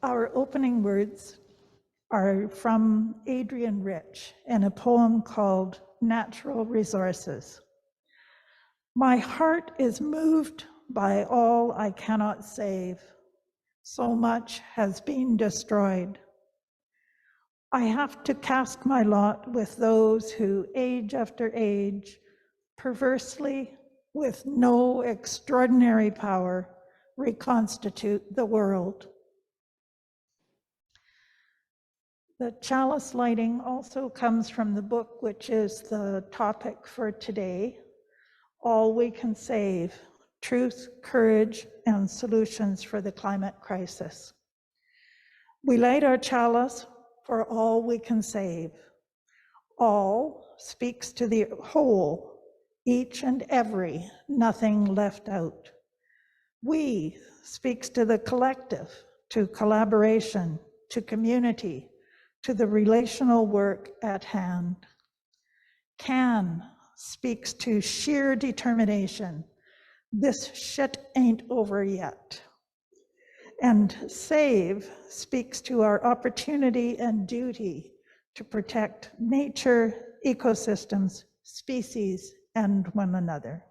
Our opening words are from Adrian Rich in a poem called Natural Resources. My heart is moved by all I cannot save. So much has been destroyed. I have to cast my lot with those who, age after age, perversely, with no extraordinary power, reconstitute the world. The chalice lighting also comes from the book, which is the topic for today, All We Can Save, Truth, Courage, and Solutions for the Climate Crisis. We light our chalice for all we can save. All speaks to the whole, each and every, nothing left out. We speaks to the collective, to collaboration, to community, to the relational work at hand. Can speaks to sheer determination. This shit ain't over yet. And save speaks to our opportunity and duty to protect nature, ecosystems, species, and one another.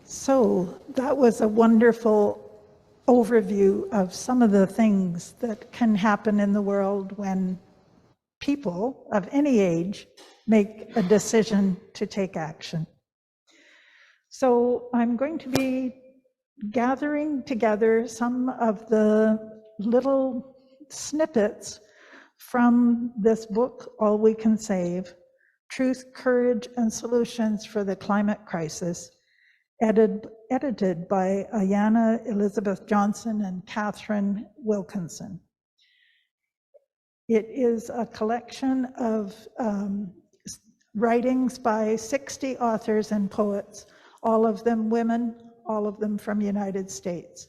So that was a wonderful overview of some of the things that can happen in the world when people of any age make a decision to take action. So I'm going to be gathering together some of the little snippets from this book, All We Can Save, Truth, Courage, and Solutions for the Climate Crisis, edited by Ayanna Elizabeth Johnson and Catherine Wilkinson. It is a collection of writings by 60 authors and poets, all of them women, all of them from the United States.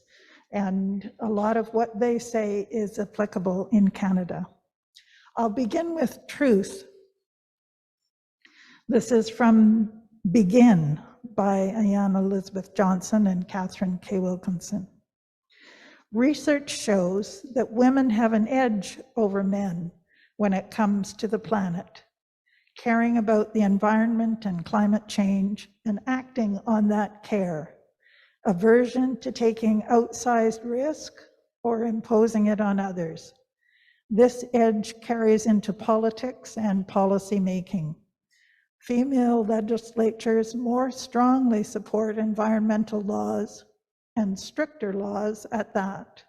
And a lot of what they say is applicable in Canada. I'll begin with Truth. This is from Begin by Ayanna Elizabeth Johnson and Catherine K. Wilkinson. Research shows that women have an edge over men when it comes to the planet, caring about the environment and climate change and acting on that care, aversion to taking outsized risk or imposing it on others. This edge carries into politics and policy making. Female legislatures more strongly support environmental laws, and stricter laws at that.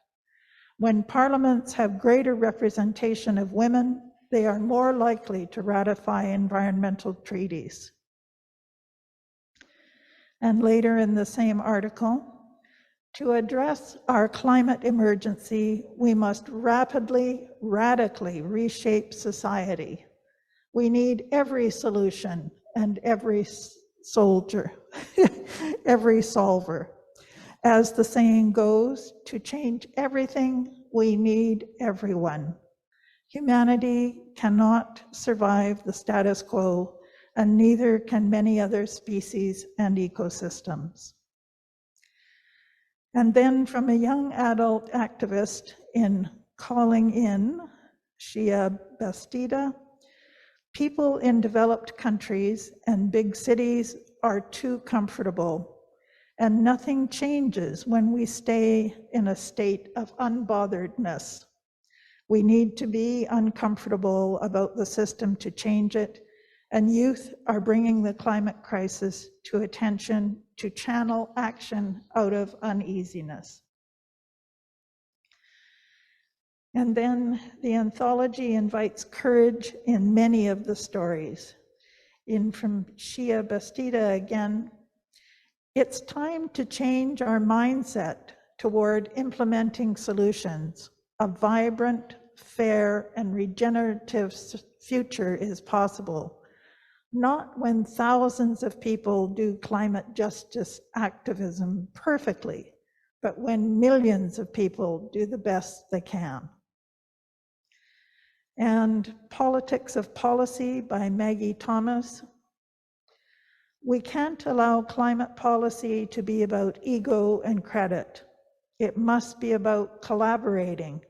When parliaments have greater representation of women, they are more likely to ratify environmental treaties. And later in the same article, to address our climate emergency, we must rapidly, radically reshape society. We need every solution and every soldier, every solver. As the saying goes, to change everything, we need everyone. Humanity cannot survive the status quo, and neither can many other species and ecosystems. And then from a young adult activist in Calling In, Shia Bastida, people in developed countries and big cities are too comfortable, and nothing changes when we stay in a state of unbotheredness. We need to be uncomfortable about the system to change it, and youth are bringing the climate crisis to attention to channel action out of uneasiness. And then the anthology invites courage in many of the stories. From Shia Bastida again, it's time to change our mindset toward implementing solutions. A vibrant, fair, and regenerative future is possible, not when thousands of people do climate justice activism perfectly, but when millions of people do the best they can. And Politics of Policy by Maggie Thomas. We can't allow climate policy to be about ego and credit. It must be about collaborating,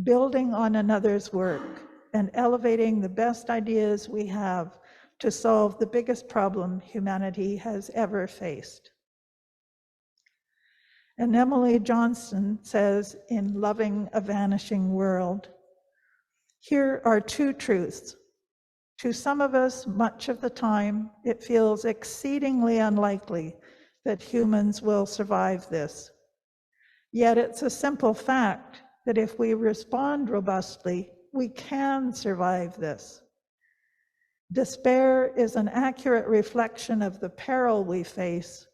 building on another's work, and elevating the best ideas we have to solve the biggest problem humanity has ever faced. And Emily Johnson says in Loving a Vanishing World, here are two truths. To some of us, much of the time, it feels exceedingly unlikely that humans will survive this. Yet it's a simple fact that if we respond robustly, we can survive this. Despair is an accurate reflection of the peril we face,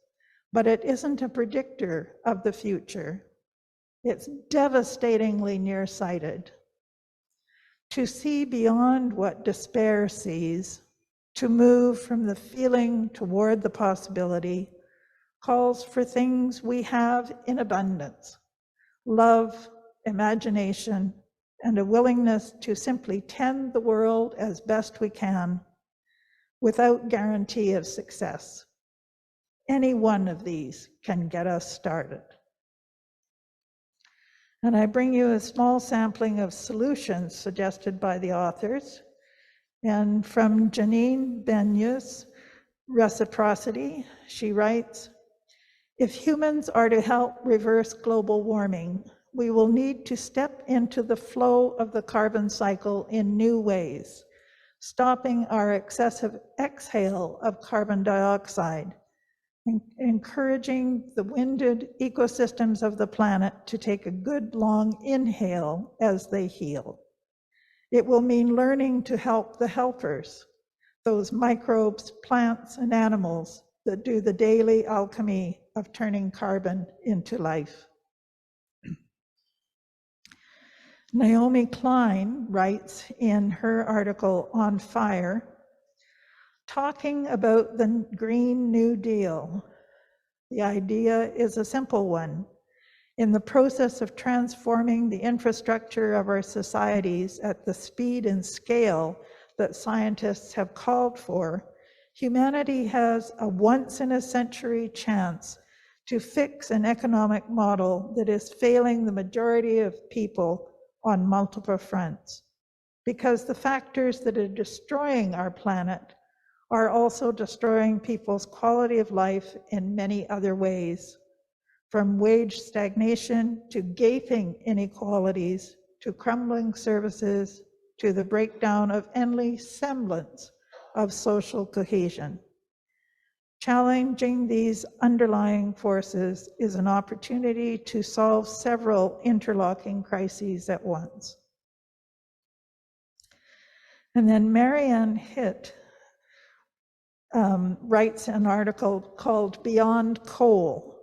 but it isn't a predictor of the future. It's devastatingly nearsighted. To see beyond what despair sees, to move from the feeling toward the possibility, calls for things we have in abundance: love, imagination, and a willingness to simply tend the world as best we can, without guarantee of success. Any one of these can get us started. And I bring you a small sampling of solutions suggested by the authors. And from Janine Benyus, Reciprocity, she writes, if humans are to help reverse global warming, we will need to step into the flow of the carbon cycle in new ways, stopping our excessive exhale of carbon dioxide, encouraging the winded ecosystems of the planet to take a good long inhale as they heal. It will mean learning to help the helpers, those microbes, plants, and animals that do the daily alchemy of turning carbon into life. Naomi Klein writes in her article On Fire, talking about the Green New Deal. The idea is a simple one. In the process of transforming the infrastructure of our societies at the speed and scale that scientists have called for, humanity has a once-in-a-century chance to fix an economic model that is failing the majority of people on multiple fronts, because the factors that are destroying our planet are also destroying people's quality of life in many other ways, from wage stagnation to gaping inequalities, to crumbling services, to the breakdown of any semblance of social cohesion. Challenging these underlying forces is an opportunity to solve several interlocking crises at once. And then Marianne Hitt writes an article called Beyond Coal,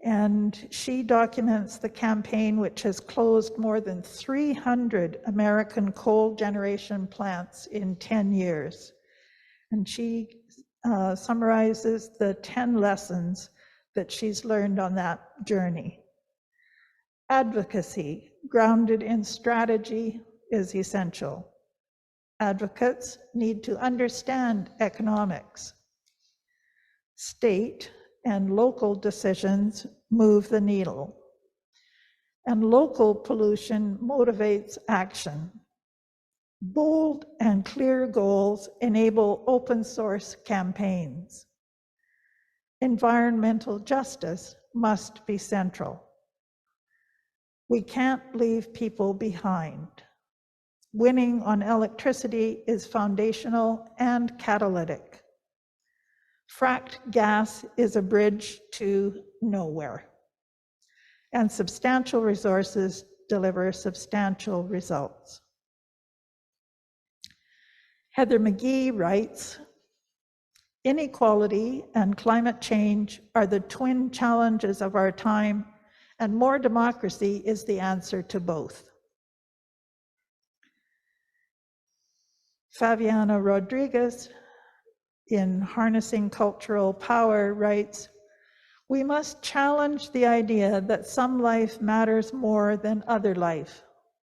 and she documents the campaign which has closed more than 300 American coal generation plants in 10 years. And she summarizes the 10 lessons that she's learned on that journey. Advocacy, grounded in strategy, is essential. Advocates need to understand economics. State and local decisions move the needle. And local pollution motivates action. Bold and clear goals enable open source campaigns. Environmental justice must be central. We can't leave people behind. Winning on electricity is foundational and catalytic. Fracked gas is a bridge to nowhere. And substantial resources deliver substantial results. Heather McGee writes, inequality and climate change are the twin challenges of our time, and more democracy is the answer to both. Fabiana Rodriguez, in Harnessing Cultural Power, writes, we must challenge the idea that some life matters more than other life.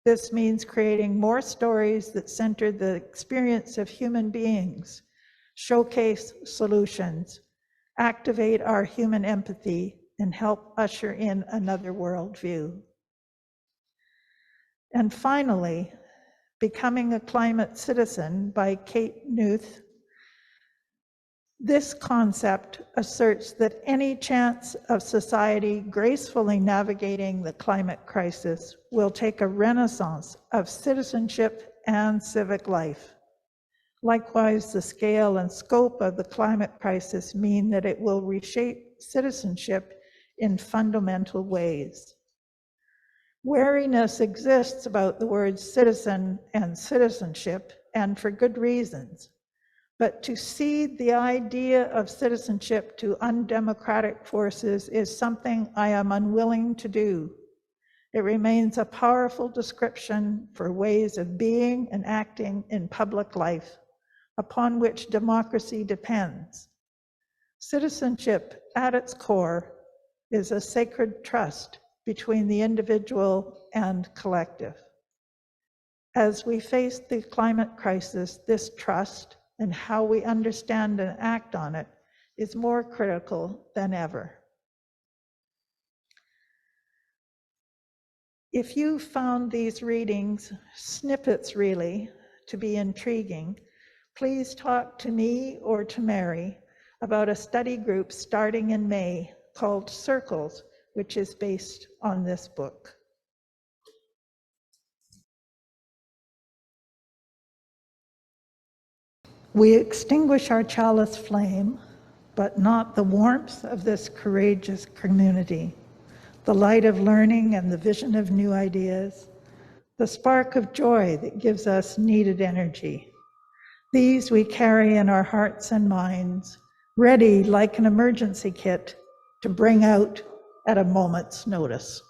This means creating more stories that center the experience of human beings, showcase solutions, activate our human empathy, and help usher in another worldview. And finally, Becoming a Climate Citizen by Kate Knuth. This concept asserts that any chance of society gracefully navigating the climate crisis will take a renaissance of citizenship and civic life. Likewise, the scale and scope of the climate crisis mean that it will reshape citizenship in fundamental ways. Wariness exists about the words citizen and citizenship, and for good reasons. But to cede the idea of citizenship to undemocratic forces is something I am unwilling to do. It remains a powerful description for ways of being and acting in public life, upon which democracy depends. Citizenship, at its core, is a sacred trust between the individual and collective. As we face the climate crisis, this trust and how we understand and act on it is more critical than ever. If you found these readings, snippets really, to be intriguing, please talk to me or to Mary about a study group starting in May called Circles, which is based on this book. We extinguish our chalice flame, but not the warmth of this courageous community, the light of learning and the vision of new ideas, the spark of joy that gives us needed energy. These we carry in our hearts and minds, ready like an emergency kit to bring out at a moment's notice.